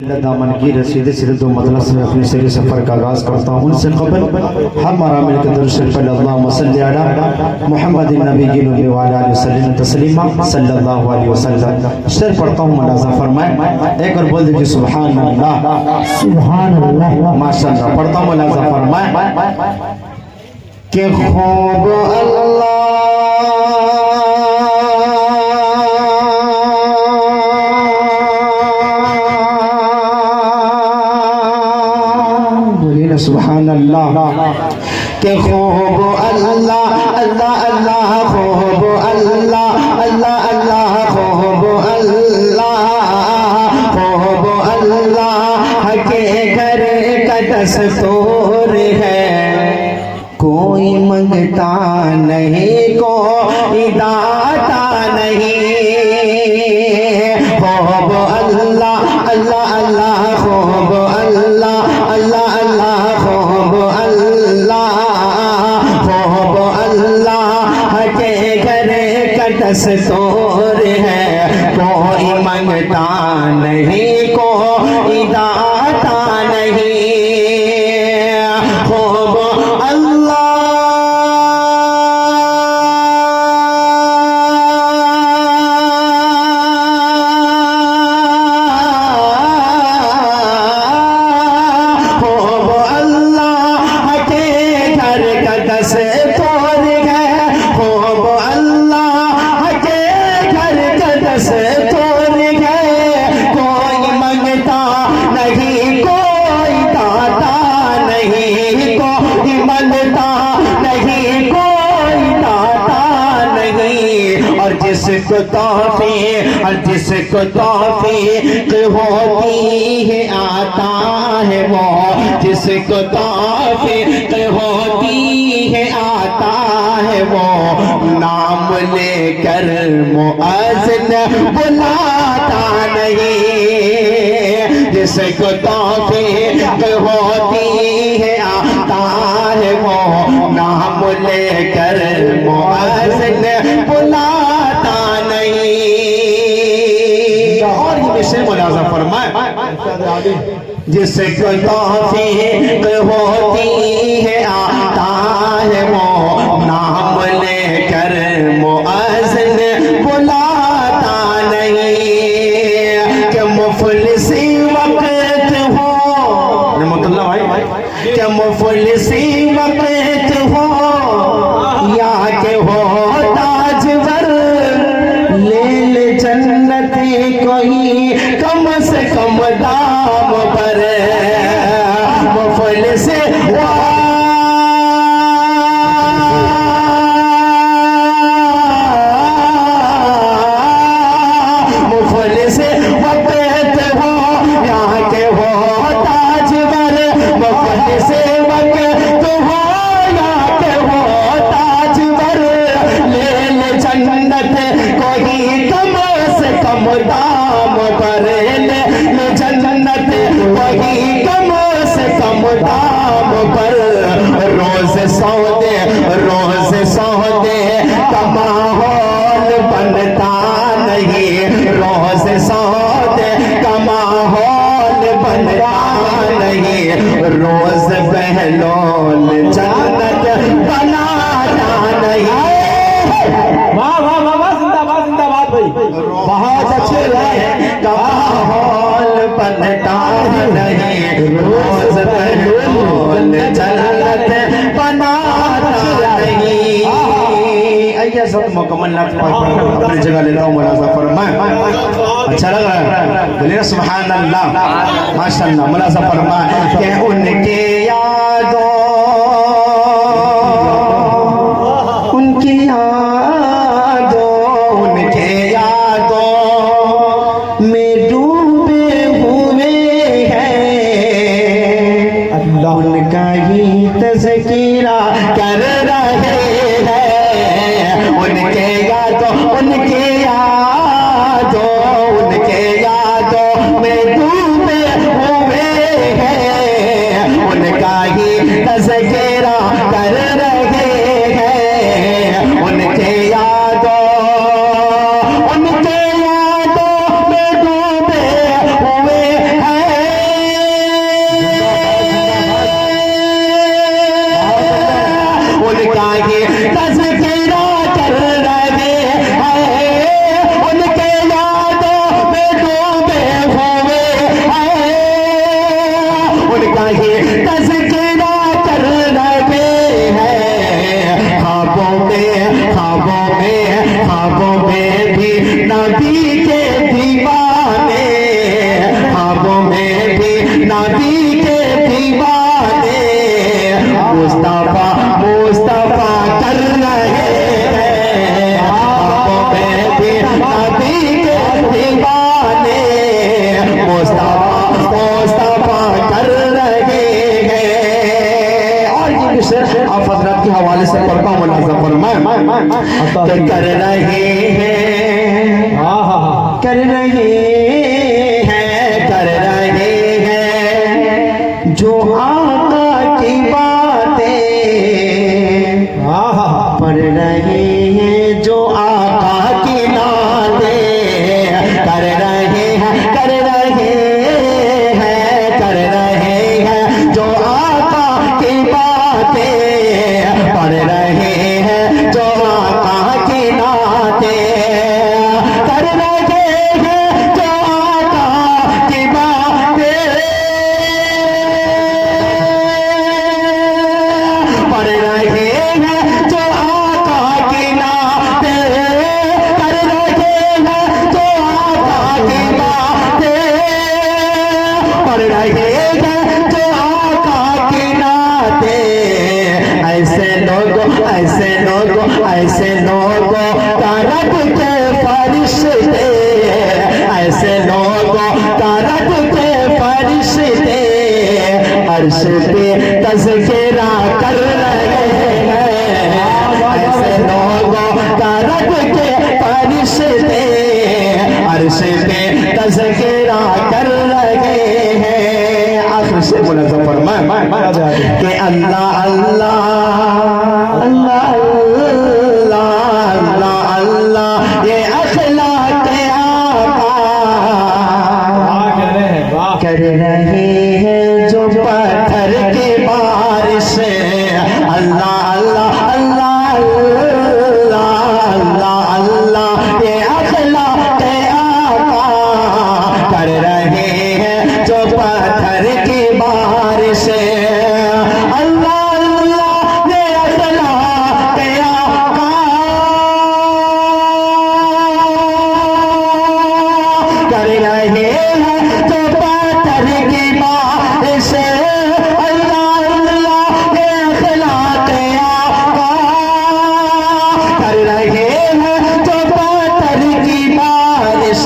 दामन की रसीद सीधे दो मजलिस में अपने सैर सफ़र का आगाज़ करता हूँ। उनसे कबल हमारा मिलकर दुरूद शरीफ पढ़े अल्लाहुम्मा सल्ली अला मुहम्मदिन नबिय्यिल उम्मी व अला आलिहि वसल्लम तस्लीमा सल्लल्लाहु अलैहि वसल्लम। शेर पढ़ता हूँ, मुलाज़ा फरमाए। एक और बोल दीजिए सुभान अल्लाह सुभान अल्लाह माशाअल्लाह। पढ़ता हूँ, मुलाज़ा फरमाए कि खूब अल्लाह सुभान अल्लाह के खूब अल्लाह अल्लाह अल्लाह खूब अल्लाह अल्लाह अल्लाह खूब अल्लाह खूब अल्लाह के घर का दस्तूर है। कोई मंगता नहीं, कोई दाता नहीं। खूब अल्लाह अल्लाह अल्लाह खूब अल्लाह अल्लाह दस्तूर है। कोई मंगता नहीं, कोई दाता नहीं। खूब अल्लाह खूब अल्लाह के घर का दस्तूर है। खूब दस्तूर है। कोई मंगता नहीं, कोई दाता नहीं। कोई मंगता नहीं, कोई दाता नहीं। और जिसको तौफीक होती है आता है वो। जिसको तौफीक होती है आता है वो। नाम लेकर मुअज़्ज़िन बुलाता नहीं। जिसको तौफीक होती है आता है वो। नाम लेकर मुअज़्ज़िन बुलाता नहीं। और ये विषय मुलाज़ा फरमाए। जिसको तौफीक होती है आता है वो। नाम लेकर मुअज़्ज़िन बुलाता नहीं। कि मुफ़लिसी वक़्त हो रहमतुल्लाह भाई, कि मुफ़लिसी वक़्त हो या के हो ताजवर। ले ले जन्नती कोई कम से कम दाम पर। मुफ़लिसी दाम पर। ले जन्नत वही कम से कम दाम पर। रोज सौदे का माहौल बनता नहीं। रोज सौदे का माहौल बनता नहीं। रोज बहलोल जन्नत बनाता नहीं। वाह वाह वाह वाह, जिंदाबाद जिंदाबाद भाई, बहुत अच्छे का माहौल बनता नहीं। रोज बहलोल जन्नत बनाता नहीं। आइए सब मुकम्मल अपनी जगह ले लो। मुलाज़ा फरमाए। अच्छा लग रहा है, बोलिए सुभान अल्लाह माशाअल्लाह। मुलाज़ा फरमाए कि उनके यादों में डूबे हुए हैं। उनका ही तज़किरा कर रहे हैं। उनके यादों में डूबे हुए हैं। उनका ही कि कर रहे हैं, कर रहे हैं, कर रहे हैं जो आका की बातें, पढ़ रहे हैं जो आका की नाते, कर रहे हैं, कर रहे हैं, कर रहे हैं जो आका की बातें, पढ़ रहे हैं जो आका की नाते, कर रहे हैं जो आका की बातें, पढ़ रहे हैं जो आका की नाते, कर रहे हैं जो आका की बातें, पढ़ रहे हैं जो आका की नाते। ऐसे लोगों, ऐसे लोगों, ऐसे लोगों का रब के फरिश्ते, ऐसे लोगों का रब के फरिश्ते अर्श पे तज़किरा कर रहे हैं। ऐसे लोगों का रब के फरिश्ते अर्श पे तज़किरा कर रहे हैं। आखिर से मुलाज़ा फरमाए कि अल्लाह अल्लाह अल्लाह अल्लाह अल्लाह अल्लाह, ये अखलाक आका कर रहे हैं जो पत्थर की बारिश, अल्लाह अल्लाह अल्लाह अल्लाह अल्लाह अल्लाह, ये अखलाक आका कर रहे हैं जो पत्थर की बारिश, अल्लाह अल्लाह, ये अखलाक आका कर रहे हैं जो पत्थर की बारिश, अल्लाह अल्लाह, ये अखलाक आका कर रहे हैं जो पत्थर की बारिश।